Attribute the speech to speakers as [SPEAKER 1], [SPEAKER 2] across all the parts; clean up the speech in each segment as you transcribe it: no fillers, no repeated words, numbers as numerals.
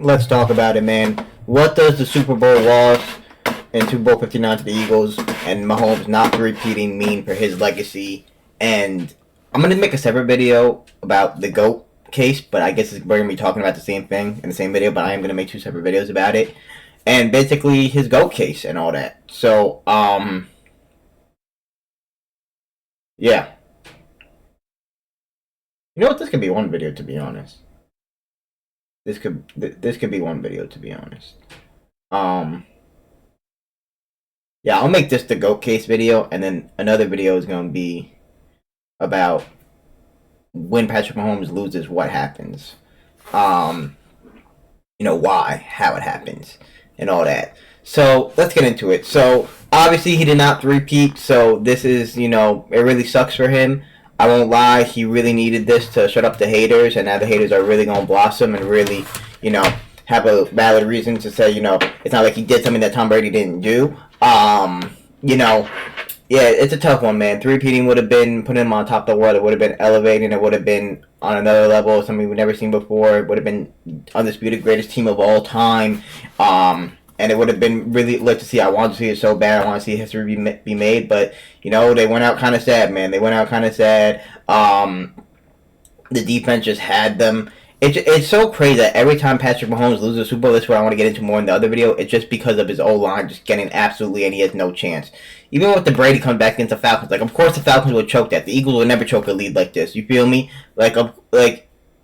[SPEAKER 1] Let's talk about it, man. What does the Super Bowl loss in Super Bowl 59 to the Eagles and Mahomes not repeating mean for his legacy? And I'm going to make a separate video about the GOAT case, but I guess we're going to be talking about the same thing in the same video, but I am going to make two separate videos about it. And basically his GOAT case and all that. So, yeah. You know what? This could be one video, to be honest. This could be one video, to be honest. Yeah, I'll make this the GOAT case video, and then another video is going to be about when Patrick Mahomes loses, what happens. Why, how it happens, and all that. So, let's get into it. So, obviously, he did not three-peat, so this is, it really sucks for him. I won't lie, he really needed this to shut up the haters, and now the haters are really going to blossom and really, have a valid reason to say, it's not like he did something that Tom Brady didn't do. Yeah, it's a tough one, man. Three-peating would have been putting him on top of the world. It would have been elevating. It would have been on another level, something we've never seen before. It would have been undisputed greatest team of all time. And it would have been really lit to see. I wanted to see it so bad. I want to see history be made. But, they went out kind of sad, man. They went out kind of sad. The defense just had them. It's so crazy that every time Patrick Mahomes loses a Super Bowl, that's what I want to get into more in the other video. It's just because of his O-line just getting absolutely, and he has no chance. Even with the Brady comes back against the Falcons, of course the Falcons would choke that. The Eagles would never choke a lead like this. You feel me?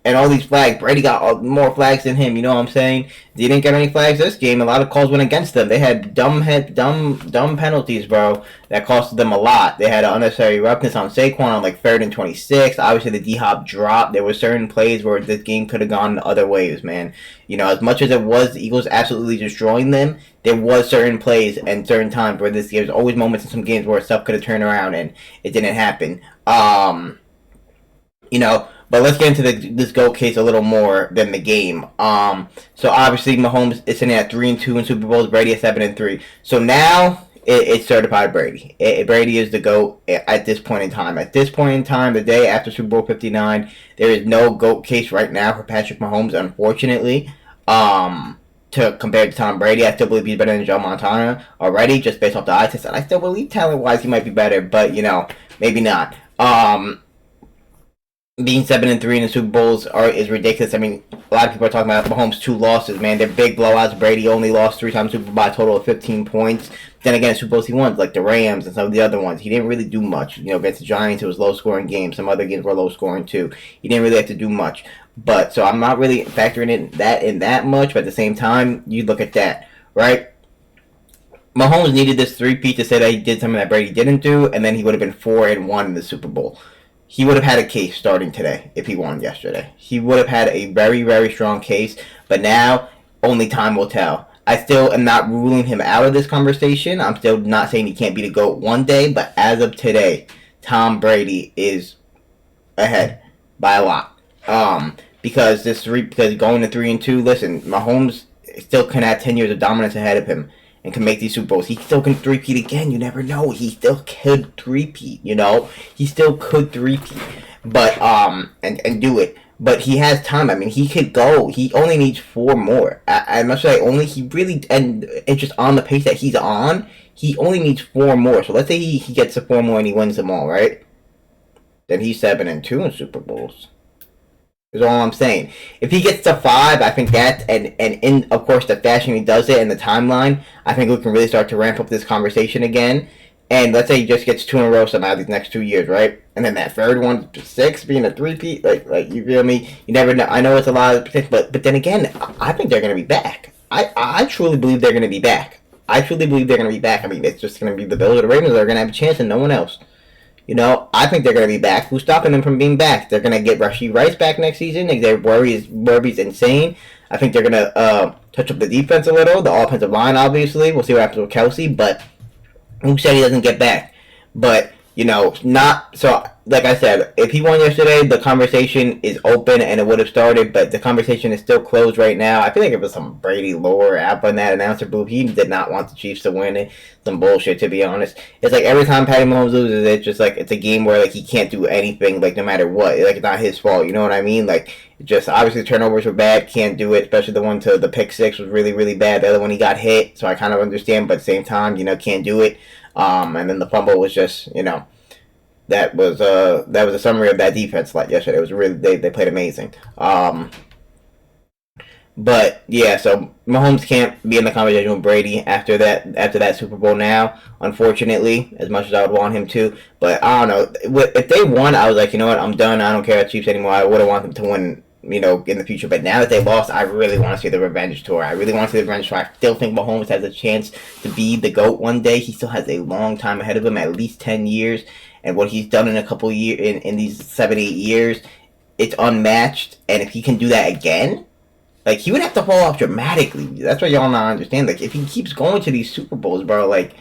[SPEAKER 1] And all these flags. Brady got more flags than him. You know what I'm saying? They didn't get any flags this game. A lot of calls went against them. They had dumb penalties, bro. That costed them a lot. They had an unnecessary roughness on Saquon on 3rd and 26. Obviously, the D-Hop dropped. There were certain plays where this game could have gone other ways, man. As much as it was the Eagles absolutely destroying them, there was certain plays and certain times where there's always moments in some games where stuff could have turned around and it didn't happen. But let's get into this GOAT case a little more than the game. So obviously Mahomes is sitting at 3-2 in Super Bowls. Brady at 7-3. So now it's certified Brady. Brady is the GOAT at this point in time. At this point in time, the day after Super Bowl 59, there is no GOAT case right now for Patrick Mahomes, unfortunately. To compare to Tom Brady, I still believe he's better than Joe Montana already, just based off the eye test. And I still believe talent-wise he might be better, but maybe not. Being 7-3 in the Super Bowls is ridiculous. I mean, a lot of people are talking about Mahomes' 2 losses, man. They're big blowouts. Brady only lost 3 times Super Bowl by a total of 15 points. Then again, in Super Bowls he won, like the Rams and some of the other ones. He didn't really do much. Against the Giants, it was low-scoring games. Some other games were low-scoring too. He didn't really have to do much. But so I'm not really factoring in that much. But at the same time, you look at that, right? Mahomes needed this three-peat to say that he did something that Brady didn't do, and then he would have been 4-1 in the Super Bowl. He would have had a case starting today if he won yesterday. He would have had a very, very strong case, but now only time will tell. I still am not ruling him out of this conversation. I'm still not saying he can't be the GOAT one day, but as of today, Tom Brady is ahead by a lot. Because going to 3-2, listen, Mahomes still can have 10 years of dominance ahead of him and can make these Super Bowls. He still can three-peat again. You never know. He still could three-peat, He still could three-peat. But, and do it. But he has time. I mean, he could go. He only needs 4 more. I must say, and it's just on the pace that he's on, he only needs 4 more. So let's say he gets the 4 more and he wins them all, right? Then he's 7-2 in Super Bowls. Is all I'm saying. If he gets to 5, I think that, and in, of course, the fashion he does it and the timeline, I think we can really start to ramp up this conversation again. And let's say he just gets 2 in a row somehow these next 2 years, right? And then that third one, 6, being a three-peat, like you feel me? You never know. I know it's a lot of potential, but then again, I think they're going to be back. I truly believe they're going to be back. I mean, it's just going to be the Bills or the Ravens that are going to have a chance and no one else. I think they're going to be back. Who's stopping them from being back? They're going to get Rashee Rice back next season. Worry's insane. I think they're going to touch up the defense a little. The offensive line, obviously. We'll see what happens with Kelsey. But who said he doesn't get back? But not so. Like I said, if he won yesterday, the conversation is open and it would have started, but the conversation is still closed right now. I feel like it was some Brady lore app on that announcer booth. He did not want the Chiefs to win it. Some bullshit, to be honest. It's like every time Patty Mahomes loses, it's just like it's a game where like he can't do anything, like no matter what. Like it's not his fault. You know what I mean? Like just obviously turnovers were bad, can't do it. Especially the one to the pick six was really really bad. The other one he got hit, so I kind of understand, but at the same time, can't do it. And then the fumble was just that was a summary of that defense like yesterday. It was really they played amazing. But yeah, so Mahomes can't be in the conversation with Brady after that Super Bowl now, unfortunately, as much as I would want him to. But I don't know. If they won, I was like, you know what, I'm done. I don't care about Chiefs anymore. I would have wanted them to win, in the future. But now that they lost, I really want to see the revenge tour. I really want to see the revenge tour. I still think Mahomes has a chance to be the GOAT one day. He still has a long time ahead of him, at least 10 years. And what he's done in a couple years, in these 7-8 years, it's unmatched. And if he can do that again, like, he would have to fall off dramatically. That's what y'all not understand. Like, if he keeps going to these Super Bowls, bro, like,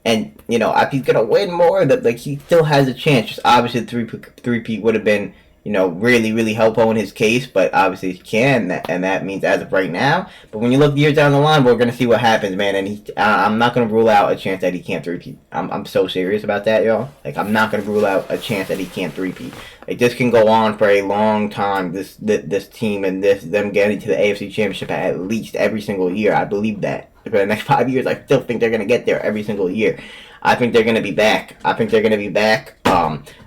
[SPEAKER 1] and, if he's going to win more, that like, he still has a chance. Just obviously, the three-peat would have been, really, really helpful in his case, but obviously he can, and that means as of right now. But when you look years down the line, we're going to see what happens, man, and I'm not going to rule out a chance that he can't three-peat. I'm so serious about that, y'all. Like, I'm not going to rule out a chance that he can't three-peat. Like, this can go on for a long time, this team and them getting to the AFC Championship at least every single year. I believe that. For the next 5 years, I still think they're going to get there every single year. I think they're going to be back.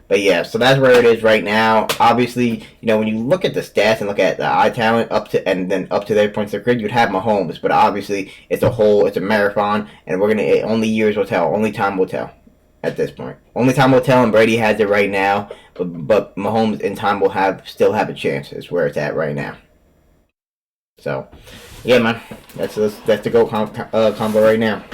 [SPEAKER 1] But yeah, so that's where it is right now. Obviously, when you look at the stats and look at the eye talent up to their points of grid, you'd have Mahomes. But obviously, it's a marathon, and only years will tell. Only time will tell at this point. Only time will tell, and Brady has it right now. But Mahomes in time will still have a chance. Is where it's at right now. So, yeah, man, that's the GOAT combo right now.